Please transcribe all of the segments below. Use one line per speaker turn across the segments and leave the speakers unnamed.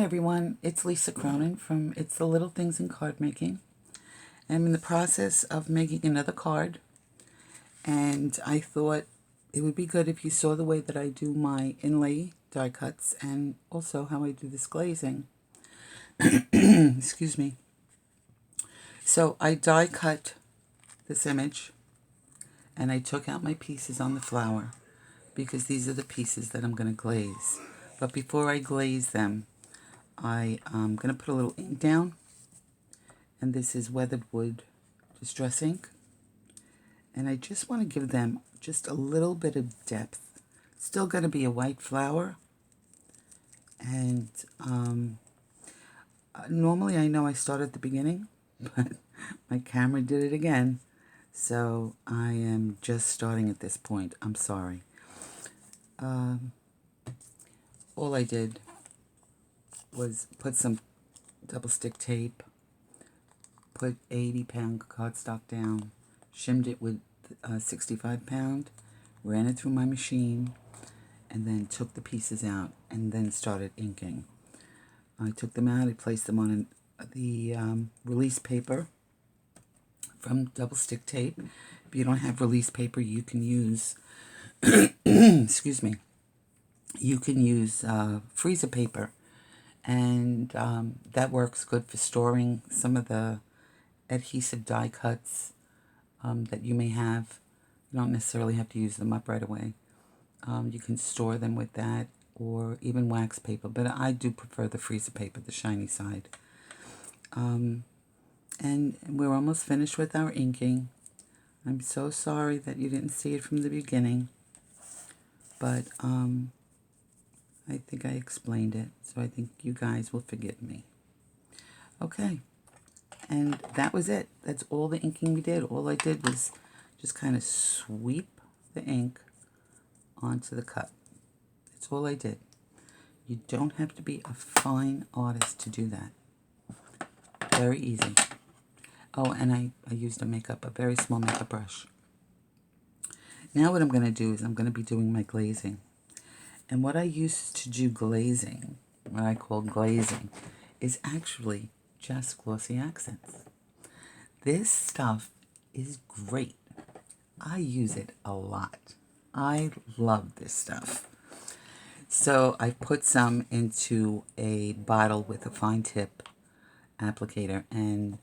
everyone, it's Lisa Cronin from It's the Little Things in Card Making. I'm in the process of making another card, and I thought it would be good if you saw the way that I do my inlay die cuts and also how I do this glazing. Excuse me. So I die cut this image and I took out my pieces on the flower because these are the pieces that I'm going to glaze. But before I glaze them, I'm going to put a little ink down, and this is Weathered Wood Distress ink, and I just want to give them just a little bit of depth. Still going to be a white flower, and normally I know I start at the beginning, but my camera did it again, so I am just starting at this point. I'm sorry. All I did was put some double stick tape, put 80-pound cardstock down, shimmed it with 65-pound, ran it through my machine, and then took the pieces out and then started inking. I took them out, I placed them on the release paper from double stick tape. If you don't have release paper, you can use, excuse me, you can use freezer paper, and that works good for storing some of the adhesive die cuts that you may have. You don't necessarily have to use them up right away. You can store them with that, or even wax paper, but I do prefer the freezer paper, the shiny side. And we're almost finished with our inking. I'm so sorry that you didn't see it from the beginning, but I think I explained it, so I think you guys will forgive me. Okay, and that was it. That's all the inking we did. All I did was just kind of sweep the ink onto the cup. That's all I did. You don't have to be a fine artist to do that. Very easy. Oh, and I used a very small makeup brush. Now what I'm going to do is I'm going to be doing my glazing. And what I used to do glazing, what I call glazing, is actually just Glossy Accents. This stuff is great. I use it a lot. I love this stuff. So I put some into a bottle with a fine tip applicator, and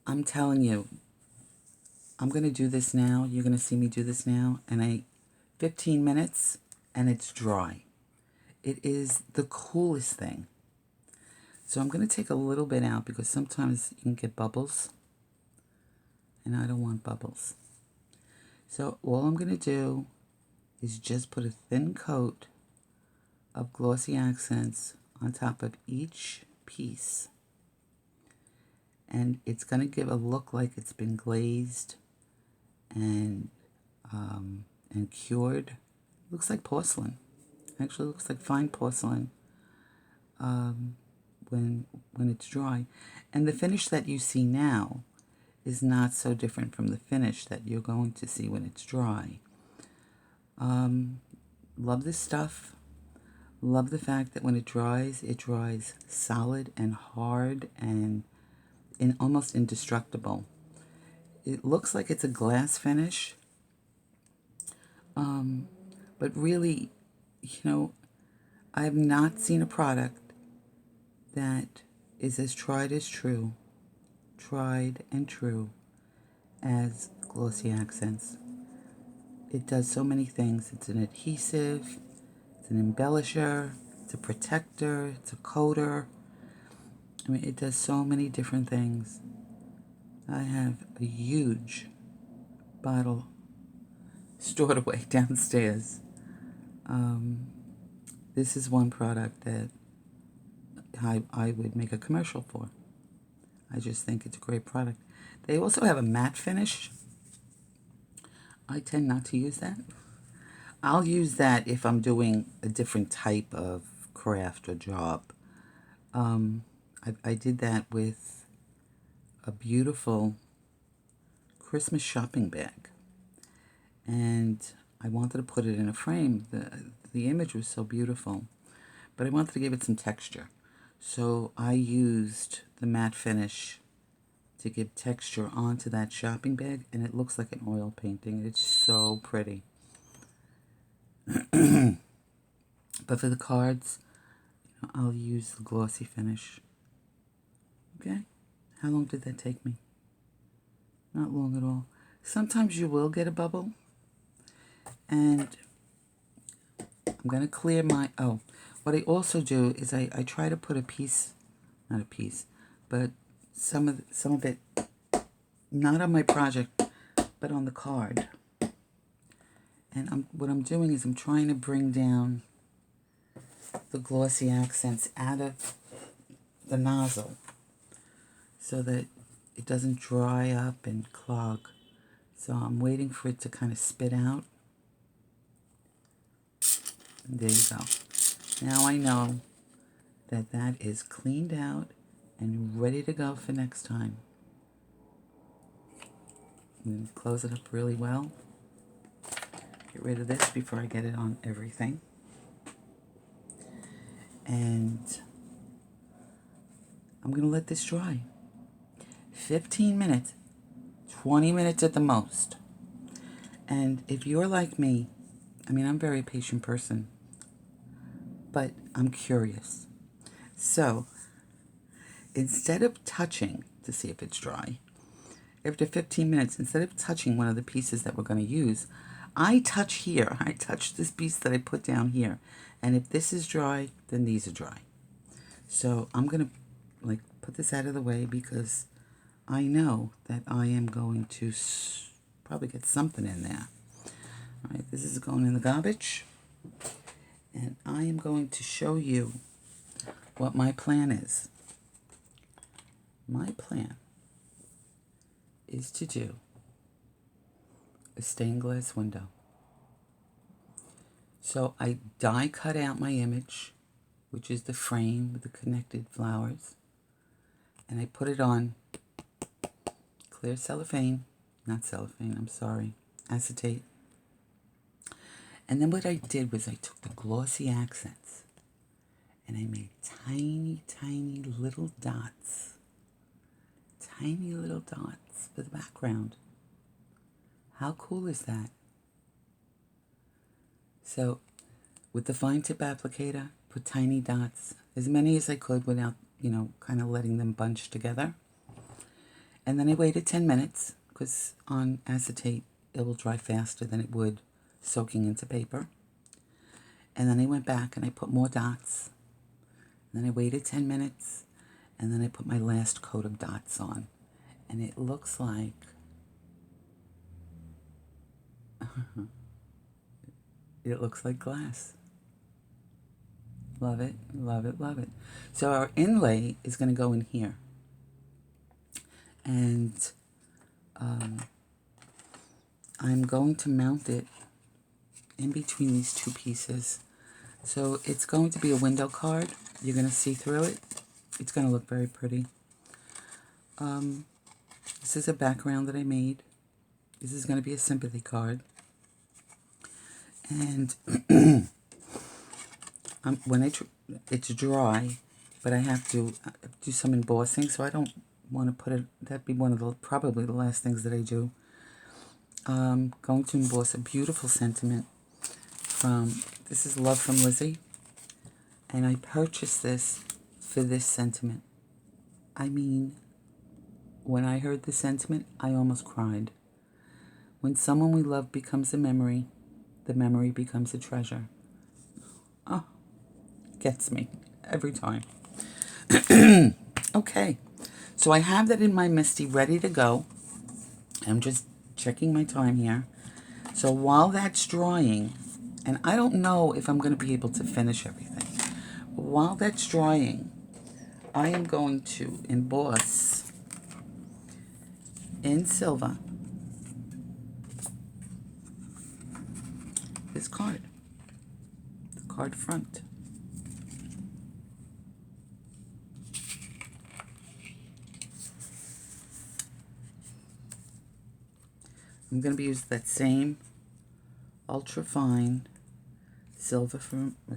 I'm telling you, I'm going to do this now. You're going to see me do this now, and 15 minutes, and it's dry. It is the coolest thing. So I'm going to take a little bit out because sometimes you can get bubbles, and I don't want bubbles. So all I'm going to do is just put a thin coat of Glossy Accents on top of each piece. And it's going to give a look like it's been glazed and cured. Looks like porcelain. Actually looks like fine porcelain when it's dry. And the finish that you see now is not so different from the finish that you're going to see when it's dry. Love this stuff. Love the fact that when it dries solid and hard and almost indestructible. It looks like it's a glass finish, but really, I have not seen a product that is as tried and true as Glossy Accents. It does so many things. It's an adhesive, it's an embellisher, it's a protector, it's a coater. I mean, it does so many different things. I have a huge bottle stored away downstairs. This is one product that I would make a commercial for. I just think it's a great product. They also have a matte finish. I tend not to use that. I'll use that if I'm doing a different type of craft or job. I did that with a beautiful Christmas shopping bag, and I wanted to put it in a frame. The image was so beautiful, but I wanted to give it some texture. So I used the matte finish to give texture onto that shopping bag, and it looks like an oil painting. It's so pretty. But for the cards, I'll use the glossy finish. Okay? How long did that take me? Not long at all. Sometimes you will get a bubble. And I'm going to clear my... Oh, what I also do is I try to put a piece... Not a piece, but some of it, not on my project, but on the card. And what I'm doing is I'm trying to bring down the Glossy Accents out of the nozzle so that it doesn't dry up and clog. So I'm waiting for it to kind of spit out. And there you go. Now I know that that is cleaned out and ready to go for next time. And close it up really well. Get rid of this before I get it on everything. And I'm going to let this dry. 15 minutes, 20 minutes at the most. And if you're like me, I mean, I'm a very patient person, but I'm curious. So instead of touching to see if it's dry, after 15 minutes, instead of touching one of the pieces that we're going to use, I touch here. I touch this piece that I put down here. And if this is dry, then these are dry. So I'm going to put this out of the way because I know that I am going to probably get something in there. All right, this is going in the garbage. And I am going to show you what my plan is. My plan is to do a stained glass window. So I die cut out my image, which is the frame with the connected flowers, and I put it on clear cellophane, not cellophane, I'm sorry, acetate. And then what I did was I took the Glossy Accents and I made tiny, tiny little dots. Tiny little dots for the background. How cool is that? So with the fine tip applicator, put tiny dots, as many as I could without, kind of letting them bunch together. And then I waited 10 minutes because on acetate, it will dry faster than it would soaking into paper. And then I went back and I put more dots. And then I waited 10 minutes and then I put my last coat of dots on. And it looks like it looks like glass. Love it, love it, love it. So our inlay is going to go in here. And I'm going to mount it in between these two pieces. So it's going to be a window card. You're going to see through it. It's going to look very pretty. This is a background that I made. This is going to be a sympathy card. And it's dry, but I have to do some embossing, so I don't want to put it, that'd be probably the last things that I do. Going to emboss a beautiful sentiment this is Love from Lizzie, and I purchased this for this sentiment. I mean, when I heard the sentiment, I almost cried. When someone we love becomes a memory, the memory becomes a treasure. Oh, gets me every time. Okay, so I have that in my Misty ready to go. I'm just checking my time here. So while that's drying, and I don't know if I'm going to be able to finish everything, but while that's drying, I am going to emboss in silver this card, the card front. I'm going to be using that same ultra fine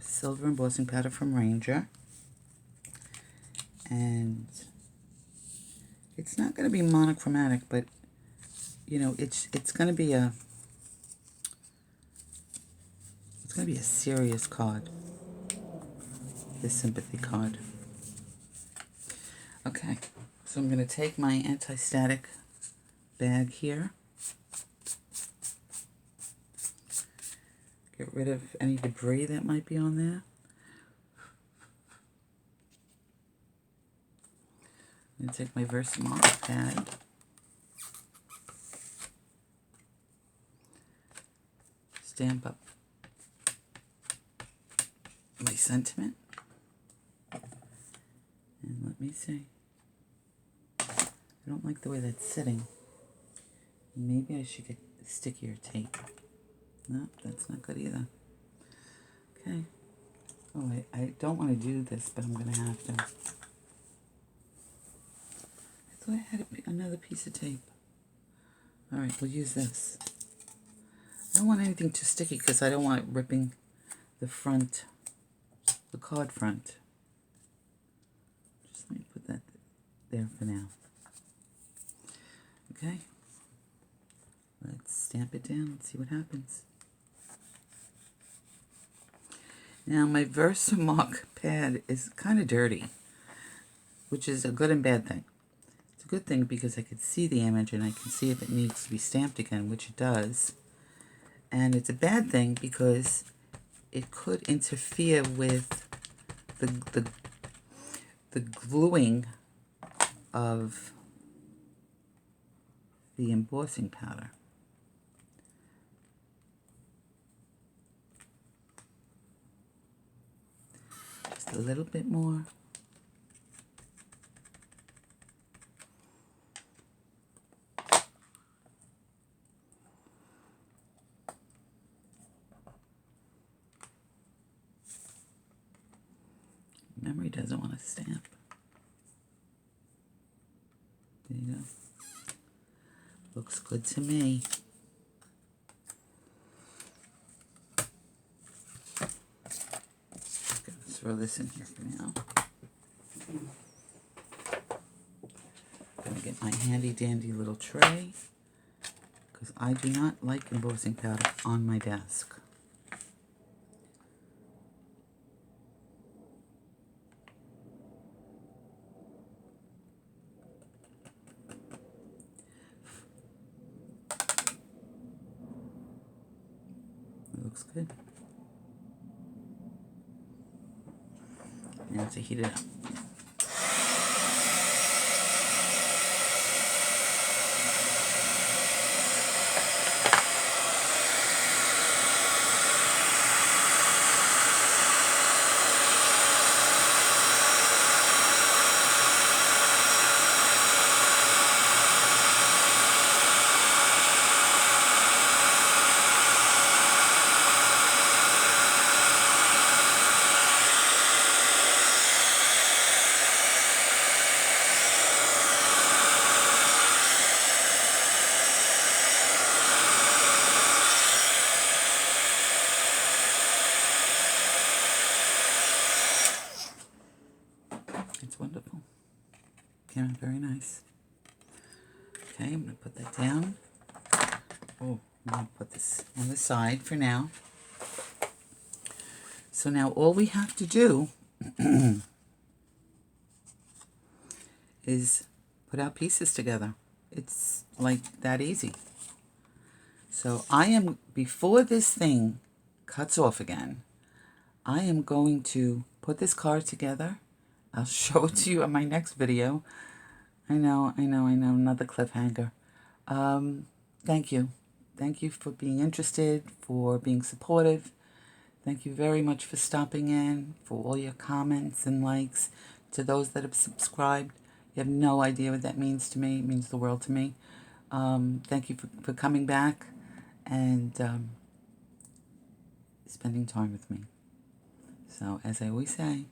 silver embossing powder from Ranger. And it's not going to be monochromatic, but you know, it's going to be a serious card. This sympathy card. Okay, so I'm going to take my anti-static bag here. Get rid of any debris that might be on there. I'm going to take my Versamark pad. Stamp up my sentiment. And let me see. I don't like the way that's sitting. Maybe I should get stickier tape. No, that's not good either. Okay. Oh, I don't want to do this, but I'm going to have to. I thought I had another piece of tape. Alright, we'll use this. I don't want anything too sticky because I don't want it ripping the front, the card front. Just let me put that there for now. Okay. Let's stamp it down and see what happens. Now my Versamark pad is kind of dirty, which is a good and bad thing. It's a good thing because I can see the image and I can see if it needs to be stamped again, which it does. And it's a bad thing because it could interfere with the gluing of the embossing powder. Just a little bit more. Memory doesn't want to stamp. There you go. Looks good to me. Just gonna throw this in here for now. Gonna get my handy dandy little tray because I do not like embossing powder on my desk. Looks good. Now to heat it up. It's wonderful. Came out very nice. Okay, I'm going to put that down. Oh, I'm going to put this on the side for now. So now all we have to do is put our pieces together. It's like that easy. So I am, before this thing cuts off again, I am going to put this card together. I'll show it to you in my next video. I know, another cliffhanger. Thank you. Thank you for being interested, for being supportive. Thank you very much for stopping in, for all your comments and likes. To those that have subscribed, you have no idea what that means to me. It means the world to me. Thank you for coming back and spending time with me. So, as I always say,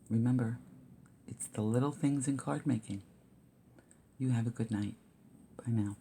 remember, it's the little things in card making. You have a good night. Bye now.